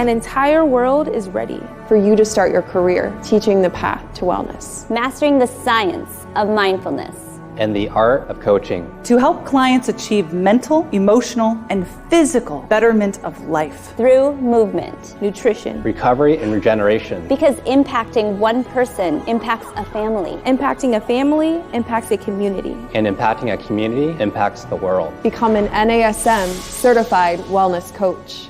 An entire world is ready for you to start your career teaching the path to wellness. Mastering the science of mindfulness. And the art of coaching. To help clients achieve mental, emotional, and physical betterment of life. Through movement, nutrition, recovery, and regeneration. Because impacting one person impacts a family. Impacting a family impacts a community. And impacting a community impacts the world. Become an NASM certified wellness coach.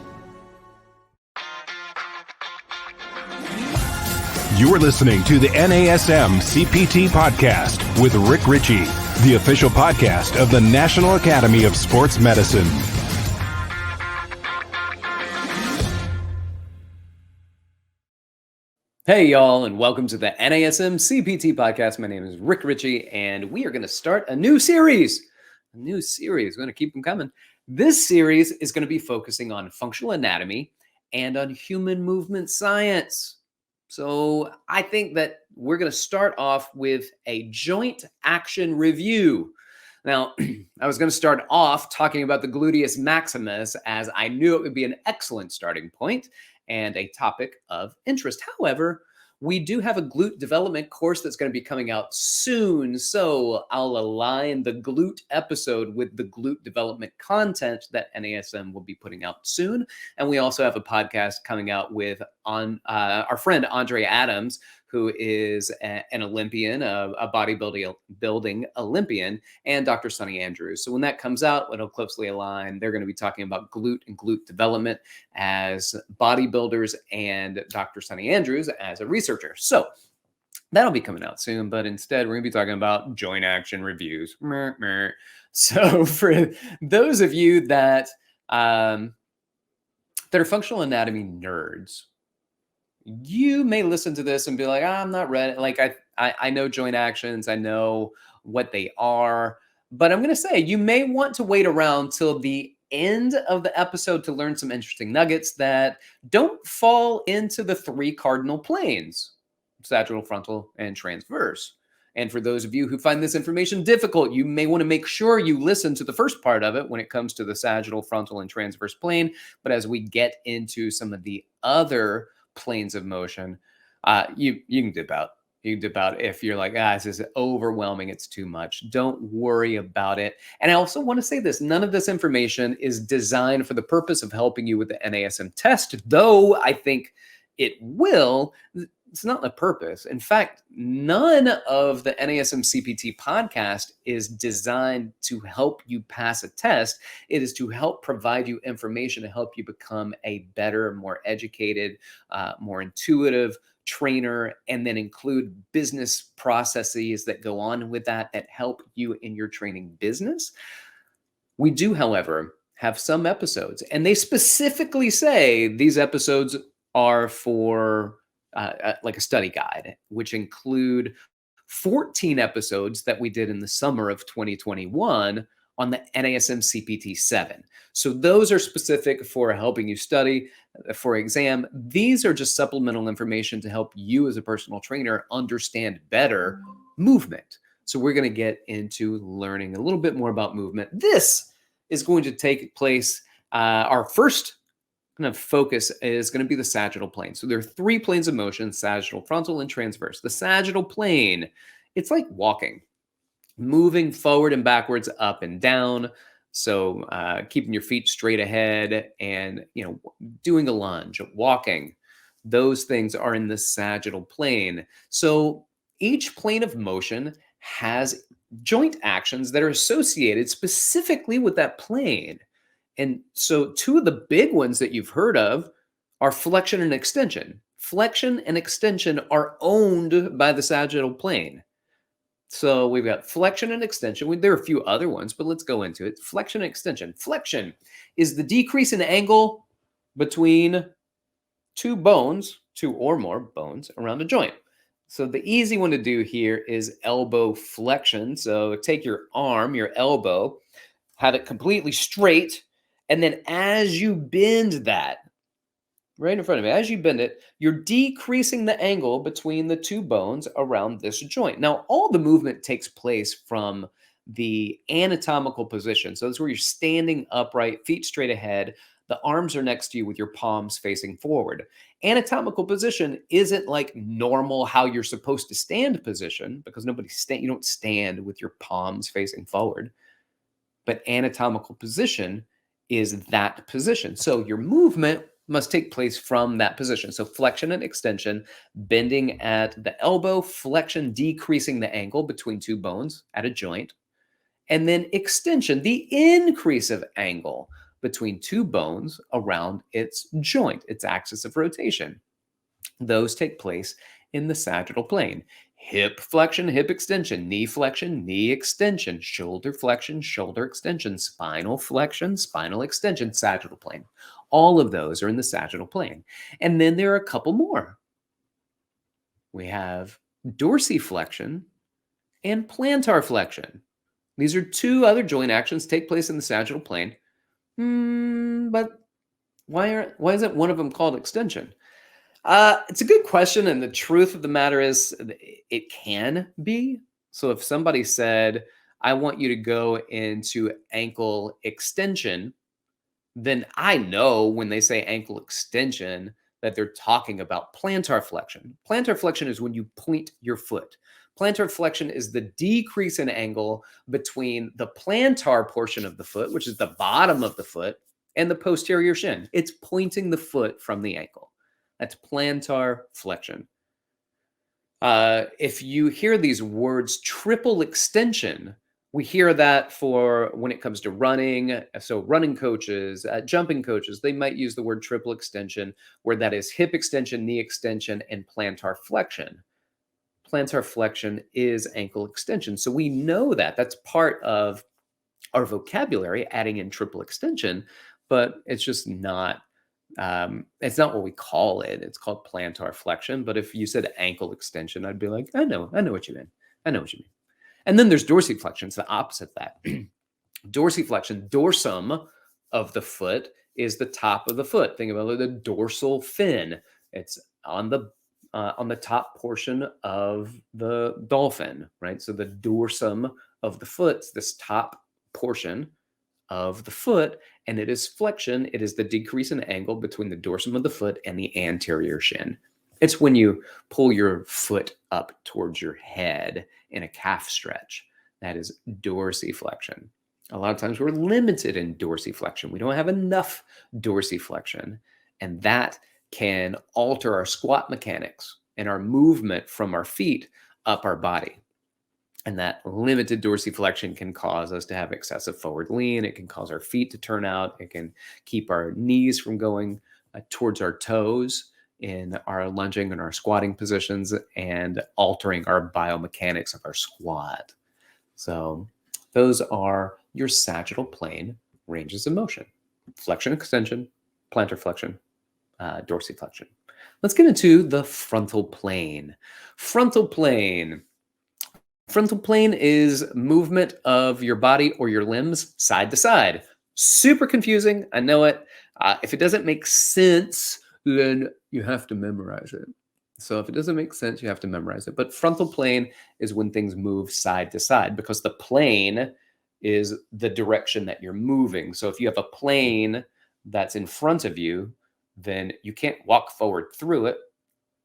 You're listening to the NASM-CPT Podcast with Rick Richey, the official podcast of the National Academy of Sports Medicine. Hey, y'all, and welcome to the NASM-CPT Podcast. My name is Rick Richey, and we are going to start a new series. We're going to keep them coming. This series is going to be focusing on functional anatomy and on human movement science. So I think that we're going to start off with a joint action review. Now, I was going to start off talking about the gluteus maximus, as I knew it would be an excellent starting point and a topic of interest. However, we do have a glute development course that's going to be coming out soon, so I'll align the glute episode with the glute development content that NASM will be putting out soon. And we also have a podcast coming out with our friend Andre Adams, who is an Olympian, a bodybuilding Olympian, and Dr. Sunny Andrews. So when that comes out, it'll closely align. They're going to be talking about glute and glute development as bodybuilders and Dr. Sunny Andrews as a researcher. So that'll be coming out soon, but instead we're going to be talking about joint action reviews. So for those of you that are functional anatomy nerds, you may listen to this and be like, I'm not ready. Like I know joint actions, I know what they are, but I'm going to say you may want to wait around till the end of the episode to learn some interesting nuggets that don't fall into the three cardinal planes: sagittal, frontal, and transverse. And for those of you who find this information difficult, you may want to make sure you listen to the first part of it when it comes to the sagittal, frontal, and transverse plane. But as we get into some of the other planes of motion, you can dip out. You can dip out if you're like, this is overwhelming, it's too much. Don't worry about it. And I also want to say this: none of this information is designed for the purpose of helping you with the NASM test, though I think it will. It's not the purpose. In fact, none of the NASM-CPT podcast is designed to help you pass a test. It is to help provide you information to help you become a better, more educated, more intuitive trainer, and then include business processes that go on with that help you in your training business. We do, however, have some episodes, and they specifically say these episodes are for like a study guide, which include 14 episodes that we did in the summer of 2021 on the NASM-CPT 7. So those are specific for helping you study for exam. These are just supplemental information to help you as a personal trainer understand better movement. So we're going to get into learning a little bit more about movement. This is going to take place, our first kind of focus is going to be the sagittal plane. So there are three planes of motion: sagittal, frontal, and transverse. The sagittal plane, it's like walking, moving forward and backwards, up and down. So keeping your feet straight ahead and, doing a lunge, walking, those things are in the sagittal plane. So each plane of motion has joint actions that are associated specifically with that plane. And so two of the big ones that you've heard of are flexion and extension. Flexion and extension are owned by the sagittal plane. So we've got flexion and extension. There are a few other ones, but let's go into it. Flexion and extension. Flexion is the decrease in angle between two or more bones around a joint. So the easy one to do here is elbow flexion. So take your arm, your elbow, have it completely straight. And then as you bend that, right in front of me, as you bend it, you're decreasing the angle between the two bones around this joint. Now, all the movement takes place from the anatomical position. So that's where you're standing upright, feet straight ahead. The arms are next to you with your palms facing forward. Anatomical position isn't like normal how you're supposed to stand position, because you don't stand with your palms facing forward. But anatomical position is that position. So your movement must take place from that position. So flexion and extension, bending at the elbow, flexion, decreasing the angle between two bones at a joint, and then extension, the increase of angle between two bones around its joint, its axis of rotation. Those take place in the sagittal plane. Hip flexion, hip extension, knee flexion, knee extension, shoulder flexion, shoulder extension, spinal flexion, spinal extension, sagittal plane. All of those are in the sagittal plane. And then there are a couple more. We have dorsiflexion and plantar flexion. These are two other joint actions take place in the sagittal plane. But why isn't one of them called extension? It's a good question, and the truth of the matter is it can be. So if somebody said, I want you to go into ankle extension, then I know when they say ankle extension that they're talking about plantar flexion. Plantar flexion is when you point your foot. Plantar flexion is the decrease in angle between the plantar portion of the foot, which is the bottom of the foot, and the posterior shin. It's pointing the foot from the ankle. That's plantar flexion. If you hear these words, triple extension, we hear that for when it comes to running. So running coaches, jumping coaches, they might use the word triple extension, where that is hip extension, knee extension, and plantar flexion. Plantar flexion is ankle extension. So we know that. That's part of our vocabulary, adding in triple extension, but it's just not, it's not what we call it. It's called plantar flexion. But if you said ankle extension, I'd be like, I know what you mean. I know what you mean. And then there's dorsiflexion. It's the opposite of that. Dorsiflexion, dorsum of the foot is the top of the foot. Think about the dorsal fin. It's on the top portion of the dolphin, right? So the dorsum of the foot is this top portion of the foot, and it is flexion. It is the decrease in angle between the dorsum of the foot and the anterior shin. It's when you pull your foot up towards your head in a calf stretch. That is dorsiflexion. A lot of times we're limited in dorsiflexion. We don't have enough dorsiflexion, and that can alter our squat mechanics and our movement from our feet up our body. And that limited dorsiflexion can cause us to have excessive forward lean. It can cause our feet to turn out. It can keep our knees from going towards our toes in our lunging and our squatting positions, and altering our biomechanics of our squat. So those are your sagittal plane ranges of motion: flexion, extension, plantar flexion, dorsiflexion. Let's get into the frontal plane. Frontal plane. Frontal plane is movement of your body or your limbs side to side. Super confusing. I know it. If it doesn't make sense, then you have to memorize it. So if it doesn't make sense, you have to memorize it. But frontal plane is when things move side to side, because the plane is the direction that you're moving. So if you have a plane that's in front of you, then you can't walk forward through it.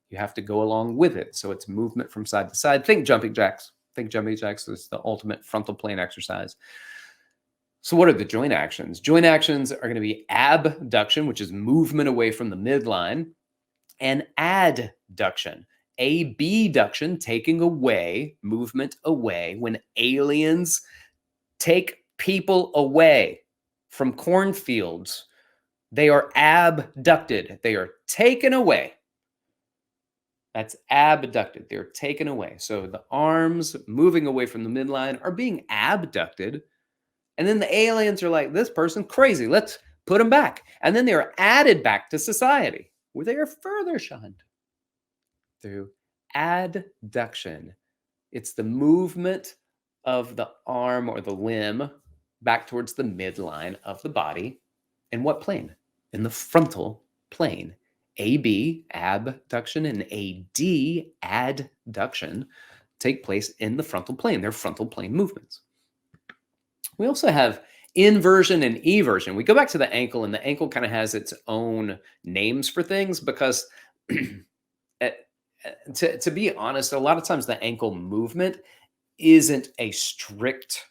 You have to go along with it. So it's movement from side to side. Think jumping jacks. Think jumping jacks is the ultimate frontal plane exercise. So what are the joint actions? Joint actions are going to be abduction, which is movement away from the midline, and adduction. Abduction, taking away, movement away. When aliens take people away from cornfields, they are abducted. They are taken away. That's abducted. They're taken away. So the arms moving away from the midline are being abducted. And then the aliens are like, this person crazy. Let's put them back. And then they are added back to society, where they are further shunned through adduction. It's the movement of the arm or the limb back towards the midline of the body. In what plane? In the frontal plane. AB, abduction, and AD, adduction, take place in the frontal plane. They're frontal plane movements. We also have inversion and eversion. We go back to the ankle, and the ankle kind of has its own names for things because to be honest, a lot of times the ankle movement isn't a strict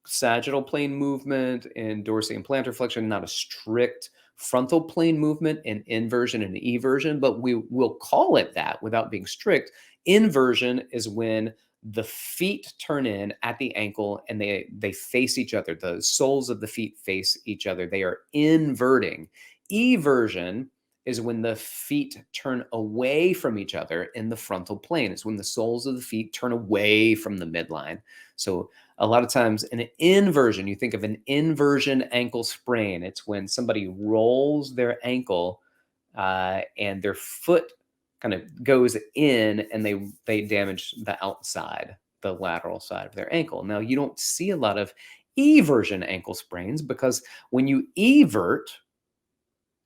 sagittal plane movement in dorsi and plantar flexion, not a strict frontal plane movement in inversion and eversion, but we will call it that without being strict. Inversion is when the feet turn in at the ankle and they face each other. The soles of the feet face each other. They are inverting. Eversion is when the feet turn away from each other in the frontal plane. It's when the soles of the feet turn away from the midline. So a lot of times in an inversion, you think of an inversion ankle sprain. It's when somebody rolls their ankle and their foot kind of goes in and they damage the outside, the lateral side of their ankle. Now, you don't see a lot of eversion ankle sprains because when you evert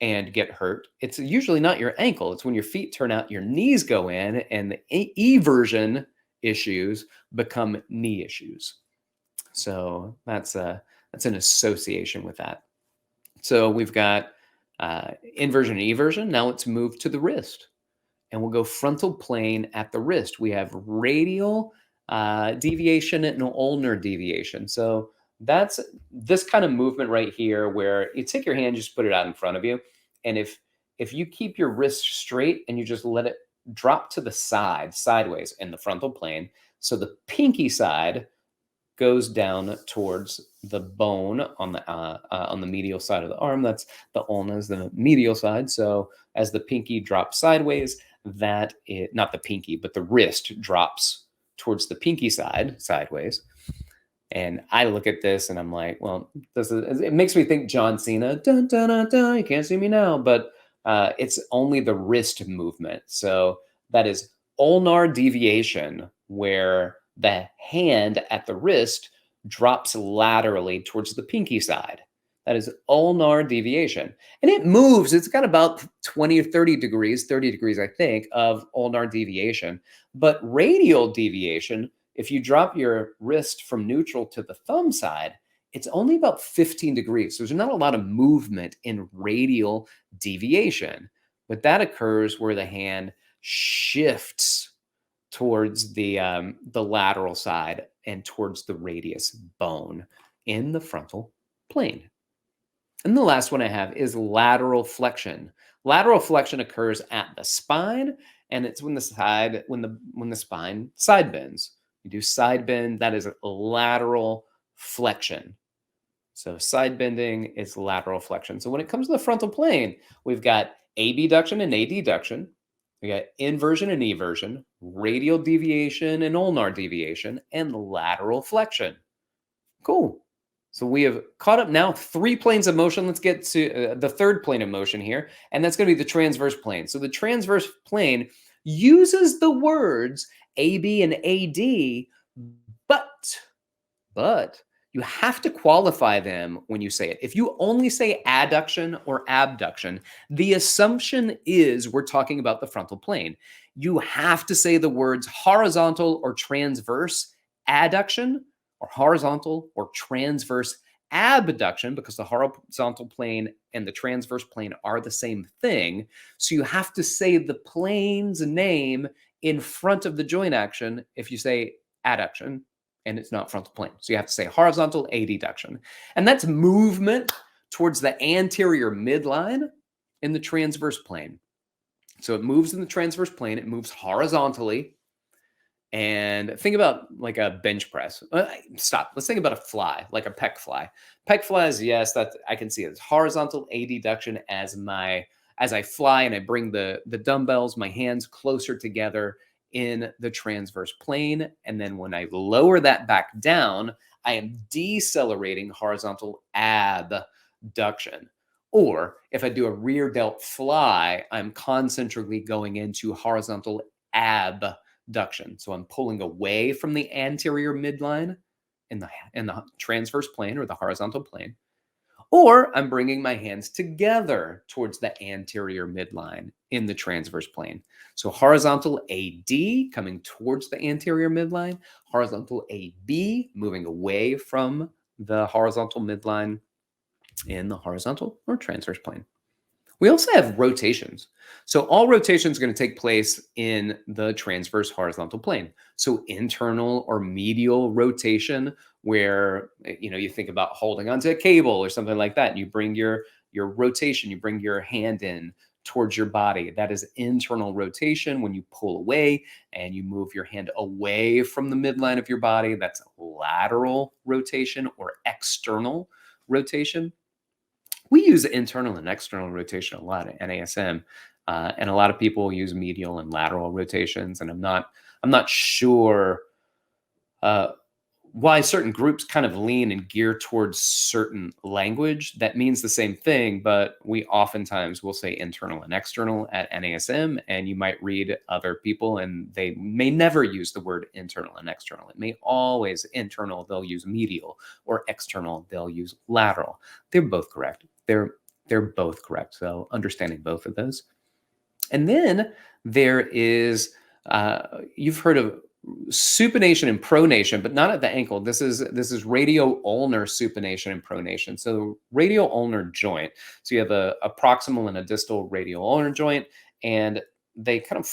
and get hurt, it's usually not your ankle. It's when your feet turn out, your knees go in, and the eversion issues become knee issues. So that's an association with that. So we've got inversion and eversion. Now let's move to the wrist, and we'll go frontal plane at the wrist. We have radial deviation and ulnar deviation. So that's this kind of movement right here where you take your hand, just put it out in front of you. And if you keep your wrist straight and you just let it drop to the side, sideways in the frontal plane, so the pinky side goes down towards the bone on the medial side of the arm. That's the ulna, is the medial side. So as the pinky drops sideways, not the pinky, but the wrist drops towards the pinky side, sideways. And I look at this and I'm like, well, it makes me think John Cena, dun, dun, dun, dun, you can't see me now, but it's only the wrist movement. So that is ulnar deviation, where the hand at the wrist drops laterally towards the pinky side. That is ulnar deviation. And it moves. It's got about 20 or 30 degrees, I think, of ulnar deviation. But radial deviation, if you drop your wrist from neutral to the thumb side, it's only about 15 degrees. So there's not a lot of movement in radial deviation, but that occurs where the hand shifts towards the lateral side and towards the radius bone in the frontal plane. And the last one I have is lateral flexion. Lateral flexion occurs at the spine, and it's when the spine side bends. You do side bend, that is lateral flexion. So side bending is lateral flexion. So when it comes to the frontal plane, we've got abduction and adduction. We got inversion and eversion, radial deviation and ulnar deviation, and lateral flexion. Cool. So we have caught up now 3 planes of motion. Let's get to the third plane of motion here, and that's going to be the transverse plane. So the transverse plane uses the words AB and AD, but you have to qualify them when you say it. If you only say adduction or abduction, the assumption is we're talking about the frontal plane. You have to say the words horizontal or transverse adduction, or horizontal or transverse abduction, because the horizontal plane and the transverse plane are the same thing. So you have to say the plane's name in front of the joint action if you say adduction and it's not frontal plane. So you have to say horizontal adduction. And that's movement towards the anterior midline in the transverse plane. So it moves in the transverse plane, it moves horizontally. And think about like a bench press. Stop. Let's think about a fly, like a pec fly. Pec flies, yes, that I can see it as horizontal adduction as I fly and I bring the dumbbells, my hands closer together in the transverse plane. And then when I lower that back down, I am decelerating horizontal abduction. Or if I do a rear delt fly, I'm concentrically going into horizontal abduction. So I'm pulling away from the anterior midline in the transverse plane or the horizontal plane. Or I'm bringing my hands together towards the anterior midline in the transverse plane. So horizontal AD coming towards the anterior midline, horizontal AB moving away from the horizontal midline in the horizontal or transverse plane. We also have rotations. So all rotations are going to take place in the transverse horizontal plane. So internal or medial rotation, where you think about holding onto a cable or something like that, and you bring your rotation, you bring your hand in towards your body. That is internal rotation. When you pull away and you move your hand away from the midline of your body, that's lateral rotation or external rotation. We use internal and external rotation a lot at NASM, and a lot of people use medial and lateral rotations. And I'm not sure why certain groups kind of lean and gear towards certain language that means the same thing, but we oftentimes will say internal and external at NASM, and you might read other people and they may never use the word internal and external. It may always internal, they'll use medial, or external, they'll use lateral. They're both correct. They're both correct. So understanding both of those. And then there is, you've heard of supination and pronation, but not at the ankle. This is radial ulnar supination and pronation. So radial ulnar joint. So you have a proximal and a distal radial ulnar joint, and they kind of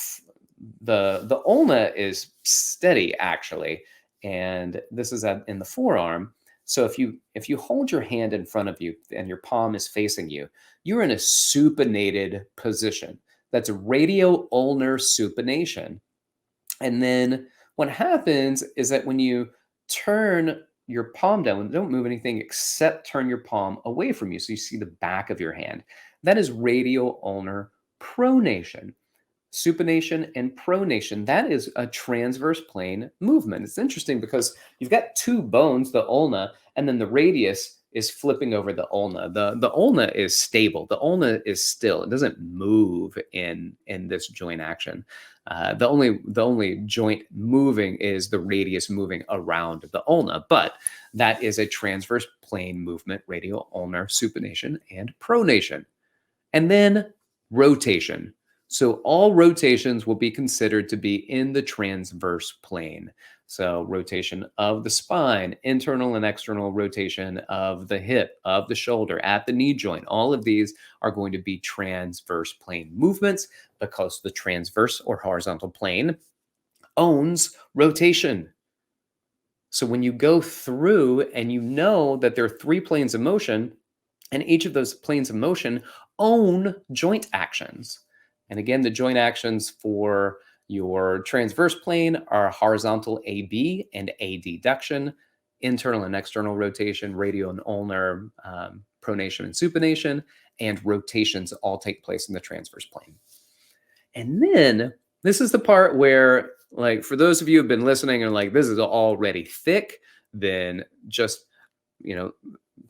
the ulna is steady actually, and this is in the forearm. So if you hold your hand in front of you and your palm is facing you, you're in a supinated position. That's a radial ulnar supination. And then what happens is that when you turn your palm down, don't move anything except turn your palm away from you, so you see the back of your hand. That is radial ulnar pronation. Supination and pronation, that is a transverse plane movement. It's interesting because you've got two bones, the ulna, and then the radius is flipping over the ulna. The ulna is stable. The ulna is still. It doesn't move in this joint action. The only joint moving is the radius moving around the ulna, but that is a transverse plane movement, radial ulnar supination and pronation. And then rotation. So all rotations will be considered to be in the transverse plane. So rotation of the spine, internal and external rotation of the hip, of the shoulder, at the knee joint. All of these are going to be transverse plane movements because the transverse or horizontal plane owns rotation. So when you go through and you know that there are three planes of motion, and each of those planes of motion own joint actions. And again, the joint actions for your transverse plane are horizontal AB and adduction, internal and external rotation, radial and ulnar, pronation and supination, and rotations all take place in the transverse plane. And then this is the part where, like, for those of you who have been listening and like, this is already thick, then just,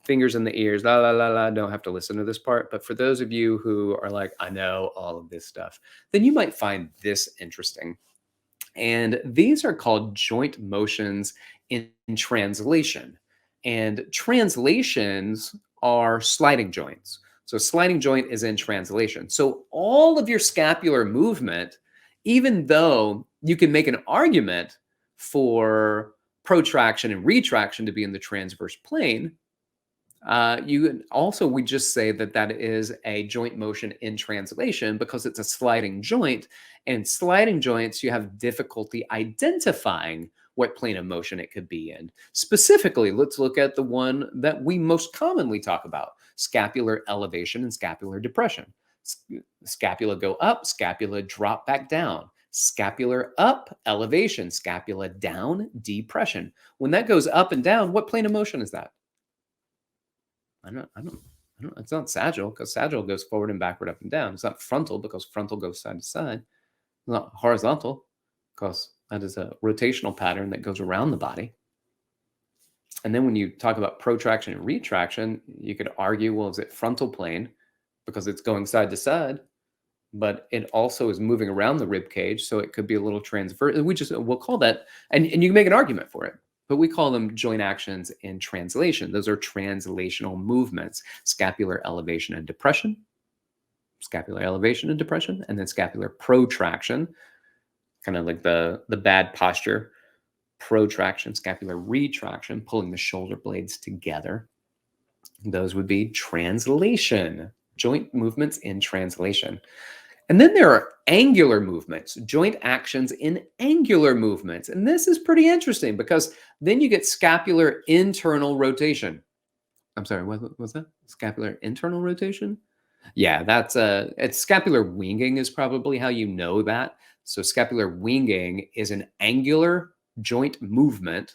fingers in the ears, la, la, la, la, don't have to listen to this part. But for those of you who are like, I know all of this stuff, then you might find this interesting. And these are called joint motions in translation. And translations are sliding joints. So sliding joint is in translation. So all of your scapular movement, even though you can make an argument for protraction and retraction to be in the transverse plane, we just say that is a joint motion in translation because it's a sliding joint, and sliding joints, you have difficulty identifying what plane of motion it could be in. Specifically, let's look at the one that we most commonly talk about, scapular elevation and scapular depression. Scapula go up, scapula drop back down. Scapular up, elevation, scapula down, depression. When that goes up and down, what plane of motion is that? I don't. It's not sagittal because sagittal goes forward and backward, up and down. It's not frontal because frontal goes side to side. It's not horizontal because that is a rotational pattern that goes around the body. And then when you talk about protraction and retraction, you could argue, well, is it frontal plane because it's going side to side, but it also is moving around the rib cage, so it could be a little transverse. We'll call that, and you can make an argument for it. But we call them joint actions in translation. Those are translational movements, scapular elevation and depression, and then scapular protraction, kind of like the bad posture protraction, scapular retraction, pulling the shoulder blades together. Those would be translation, joint movements in translation. And then there are angular movements, joint actions in angular movements. And this is pretty interesting because then you get scapular internal rotation. I'm sorry, what was that? Scapular internal rotation? Yeah, it's scapular winging is probably how you know that. So scapular winging is an angular joint movement.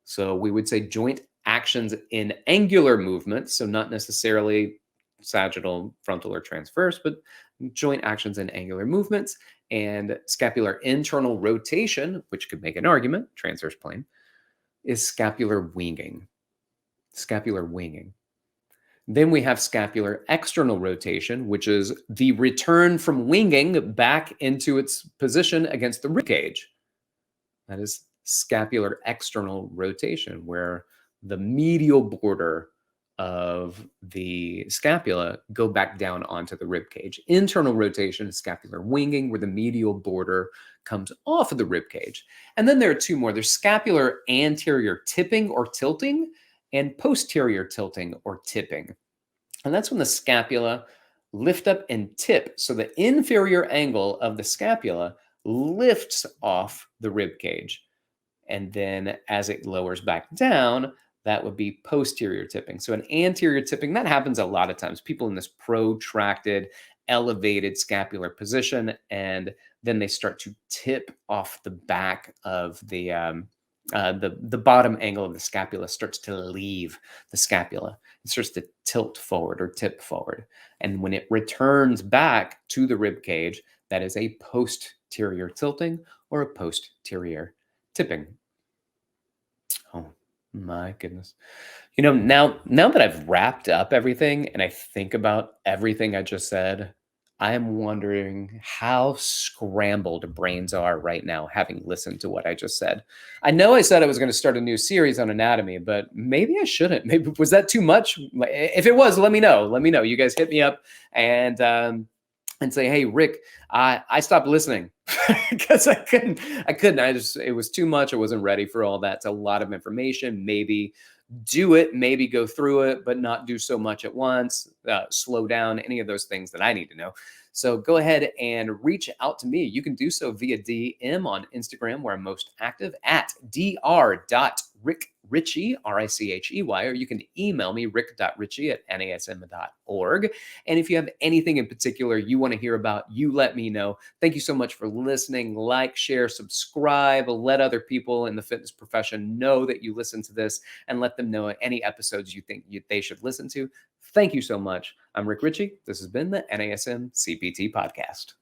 So we would say joint actions in angular movements. So not necessarily sagittal, frontal, or transverse, but joint actions in angular movements. And scapular internal rotation, which could make an argument, transverse plane, is scapular winging. Scapular winging. Then we have scapular external rotation, which is the return from winging back into its position against the rib cage. That is scapular external rotation, where the medial border of the scapula go back down onto the rib cage. Internal rotation is scapular winging, where the medial border comes off of the rib cage. And then there are two more. There's scapular anterior tipping or tilting, and posterior tilting or tipping. And that's when the scapula lift up and tip. So the inferior angle of the scapula lifts off the rib cage. And then as it lowers back down, that would be posterior tipping. So an anterior tipping, that happens a lot of times. People in this protracted, elevated scapular position, and then they start to tip off the back of the bottom angle of the scapula starts to leave the scapula. It starts to tilt forward or tip forward. And when it returns back to the rib cage, that is a posterior tilting or a posterior tipping. Oh my goodness. You know, now that I've wrapped up everything and I think about everything I just said, I am wondering how scrambled brains are right now, having listened to what I just said. I know I said I was going to start a new series on anatomy, but maybe I shouldn't. Maybe was that too much? If it was, let me know. Let me know. You guys hit me up and say, hey, Rick, I stopped listening because I couldn't. It was too much. I wasn't ready for all that. It's a lot of information. Maybe do it, maybe go through it, but not do so much at once, slow down, any of those things that I need to know. So go ahead and reach out to me. You can do so via DM on Instagram, where I'm most active, at dr.rickrichy, R-I-C-H-E-Y, or you can email me, rick.richey@nasm.org. And if you have anything in particular you want to hear about, you let me know. Thank you so much for listening. Like, share, subscribe, let other people in the fitness profession know that you listen to this, and let them know any episodes you think they should listen to. Thank you so much. I'm Rick Richey. This has been the NASM-CPT Podcast.